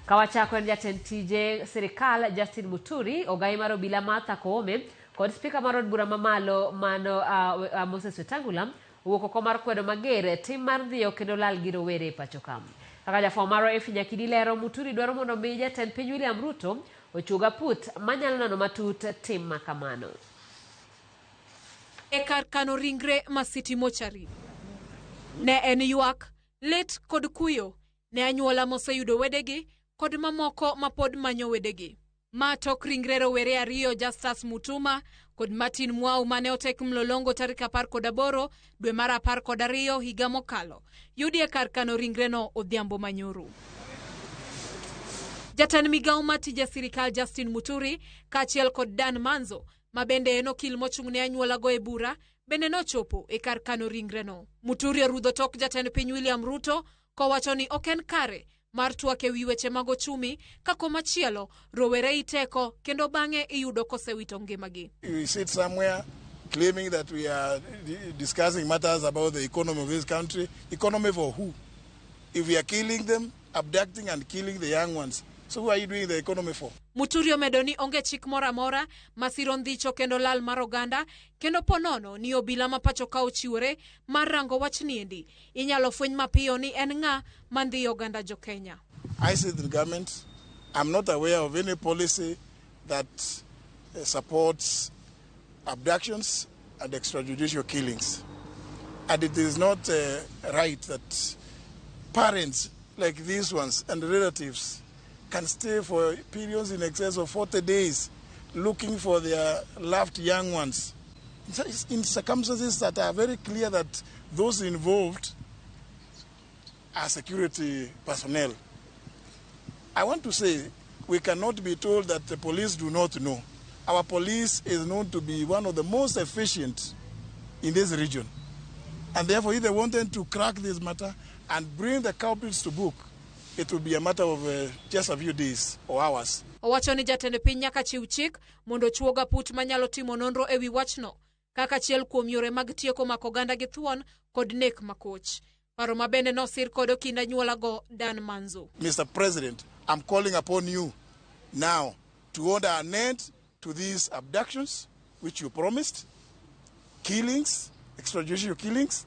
Kawachako en jatend tije Serikal Justin Muturi, ogai mar obila Martha Koome, kod spika mar od bura mamalo mano Moses Wetangula owuok oko mar kwedo mager tim mar dhiyo kendo lal gi rowere e pacho ka. Kaka jafwambo mar AFP Nyakidi lero, Muturi dwaro mondo mi jatend piny William Ruto ochuga put manyalo neno matut tim makamano. E kar kano ringre ma City Mochari ne en ywak, let kod kuyo ne anyuola moseyudo wedegi kod mamoko mapod manyo wedegi. Ma tok ringre rowere ariyo Justus Mutuma kod Martin Mwau mane otek mlolongo tarik 18 dwe mar 12 higa mokalo yudi e kar kano ringre no odhiambo manyoro. Jatend migawo matije Serikal Justin Muturi kaachiel kod Dan Manzo ma bende en okil mochung'ne anyuola go e bura bende nochopo e kar kano ringre no. Muturi orudho tok jatend piny William Ruto kowacho ni ok en kare mar twak ewi weche mag ochumi kako machielo rowere iteko kendo bang'e iyudo kosewito ngimagi. We sit somewhere claiming that we are discussing matters about the economy of this country. Economy for who? If we are killing them, abducting and killing the young ones, so who are you doing the economy for? Muturi omedo ni onge chik mora mora masiro ndhicho kendo lal mar oganda kendo ponono ni obila ma pacho ka ochiwore mar rango wach niendi inyalo fweny mapiyo ni en ng'a mandhi oganda jo Kenya. I say the government, I'm not aware of any policy that supports abductions and extrajudicial killings. And it is not right that parents like these ones and relatives can stay for periods in excess of 40 days looking for their loved young ones in circumstances that are very clear that those involved are security personnel. I want to say we cannot be told that the police do not know. Our police is known to be one of the most efficient in this region. And therefore, if they wanted to crack this matter and bring the culprits to book, it will be a matter of just a few days or hours. Owacho ni jatend piny nyaka chiw chik mondo chuoga put manyalo timo nonro ewi wachno kaka achiel kuom yore mag tieko mako oganda gi thuon kod nek makoch. Paro mabende nosir kod okinda anyuola go Dan Manzo. Mr. President, I'm calling upon you now to order an end to these abductions which you promised, killings, extrajudicial killings,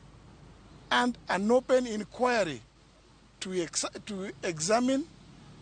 and an open inquiry to examine,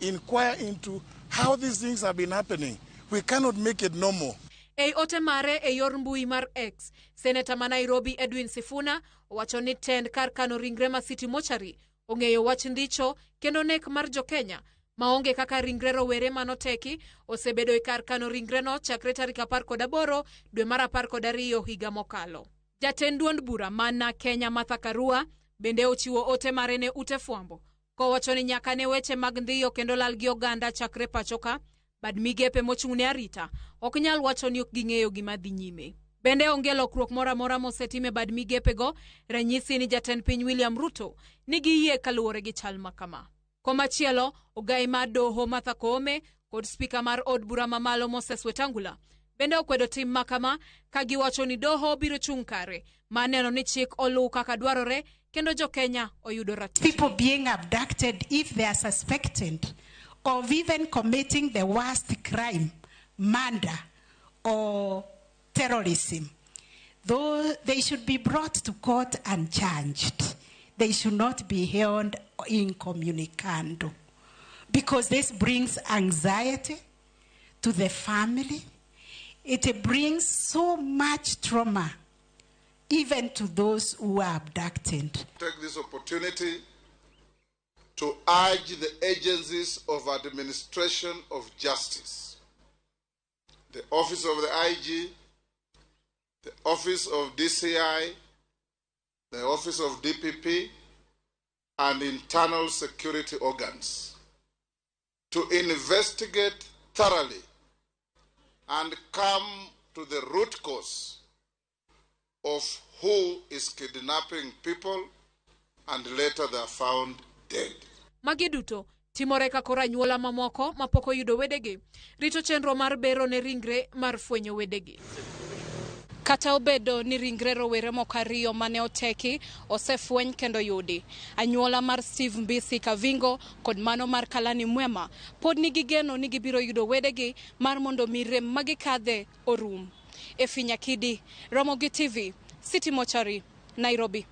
inquire into how these things have been happening. We cannot make it normal. Ei ote mare e yor mbui mar X, Senator ma Nairobi Edwin Sifuna owacho ni tend kar kano ringre ma City Mochari ong'eyo wach ndicho kendo nek mar jo Kenya maonge kaka ringre rowere manoteki osebedo e kar kano ringre no chakre tarik 18 dwe mar 12 higa mokalo. Jatend duond bura mana Kenya Martha Karua bende ochiwo ote mare ne ute fwambo kowacho ni nyaka ne weche mag ndhiyo kendo lal gi oganda chakre pachoka bad migepe mochung'ne arita ok nyal wacho ni ok ging'eyo gima dhi nyime. Bende onge lokruok mora mora mosetime bad migepe go ranyisi ni jatend piny William Ruto nigi yie kaluwore gi chal makama. Komachielo ogai mar doho Martha Koome kod spika mar od bura mamalo Moses Wetangula bende okwedo tim makama ka giwacho ni doho biro chung' kare maneno ni chik oluw kaka dwarore kendo jo Kenya oyudo ratiro. People being abducted if they are suspected of even committing the worst crime, murder or terrorism, though they should be brought to court and charged. They should not be held incommunicado, because this brings anxiety to the family. It brings so much trauma even to those who are abducted. Take this opportunity to urge the agencies of administration of justice, the office of the IG, the office of DCI, the office of DPP, and internal security organs to investigate thoroughly and come to the root cause of who is kidnapping people and later they are found dead. Magiduto timore ka kora nyuola mamoko mapoko yudo wedegi rito chenro mar bero ne ringre mar fwenyo wedegi. Kata obedo ni ringre rowere moko ariyo mane oteki osefweny kendo yudi. Anyuola mar Steve Mbisi Kavingo kod mano mar Kalani Mwema pod nigi geno ni gibiro yudo wedegi mar mondo mirem magikadhe orum. Efinya Kidi, Ramogi TV, City Mochari, Nairobi.